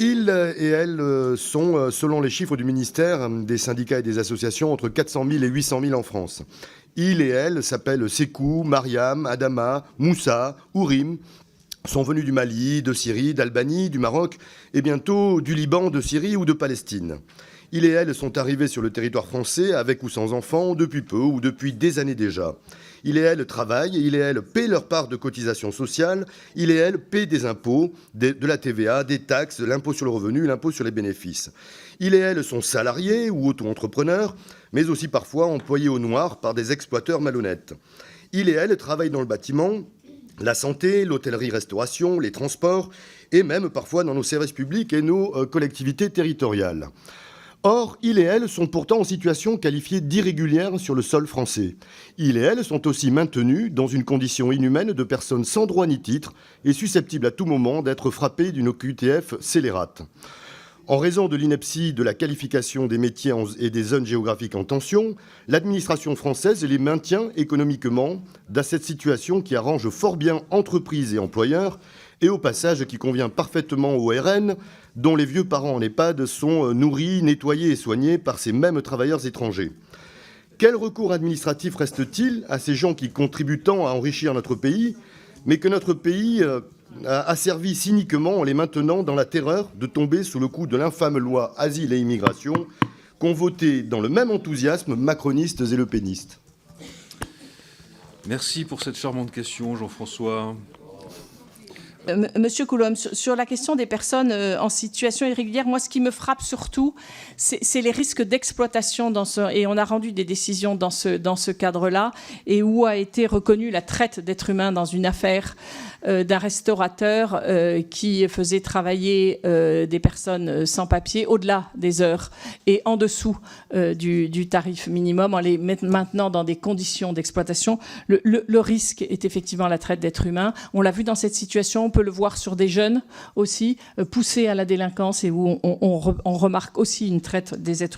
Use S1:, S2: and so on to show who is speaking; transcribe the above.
S1: Ils et elles sont, selon les chiffres du ministère, des syndicats et des associations, entre 400 000 et 800 000 en France. Ils et elles s'appellent Sekou, Mariam, Adama, Moussa, Ourim, sont venus du Mali, de Syrie, d'Albanie, du Maroc et bientôt du Liban, de Syrie ou de Palestine. Ils et elles sont arrivés sur le territoire français avec ou sans enfants depuis peu ou depuis des années déjà. Ils et elles travaillent, ils et elles paient leur part de cotisation sociale, ils et elles paient des impôts, de la TVA, des taxes, de l'impôt sur le revenu, l'impôt sur les bénéfices. Ils et elles sont salariés ou auto-entrepreneurs, mais aussi parfois employés au noir par des exploiteurs malhonnêtes. Ils et elles travaillent dans le bâtiment, la santé, l'hôtellerie-restauration, les transports et même parfois dans nos services publics et nos collectivités territoriales. Or, ils et elles sont pourtant en situation qualifiée d'irrégulière sur le sol français. Ils et elles sont aussi maintenus dans une condition inhumaine de personnes sans droit ni titre et susceptibles à tout moment d'être frappées d'une OQTF scélérate. En raison de l'ineptie de la qualification des métiers et des zones géographiques en tension, l'administration française les maintient économiquement dans cette situation qui arrange fort bien entreprises et employeurs et au passage qui convient parfaitement au RN, dont les vieux parents en EHPAD sont nourris, nettoyés et soignés par ces mêmes travailleurs étrangers. Quel recours administratif reste-t-il à ces gens qui contribuent tant à enrichir notre pays, mais que notre pays a asservi cyniquement en les maintenant dans la terreur de tomber sous le coup de l'infâme loi Asile et Immigration qu'ont voté dans le même enthousiasme macronistes et lepénistes?
S2: Merci pour cette charmante question, Jean-François.
S3: Monsieur Coulombe, sur la question des personnes en situation irrégulière, moi, ce qui me frappe surtout, c'est les risques d'exploitation et on a rendu des décisions dans ce cadre-là, et où a été reconnue la traite d'êtres humains dans une affaire d'un restaurateur qui faisait travailler des personnes sans papier au-delà des heures et en dessous du tarif minimum, en les maintenant dans des conditions d'exploitation. Le risque est effectivement la traite d'êtres humains. On l'a vu dans cette situation, on peut le voir sur des jeunes aussi, poussés à la délinquance et où on remarque aussi une traite des êtres humains.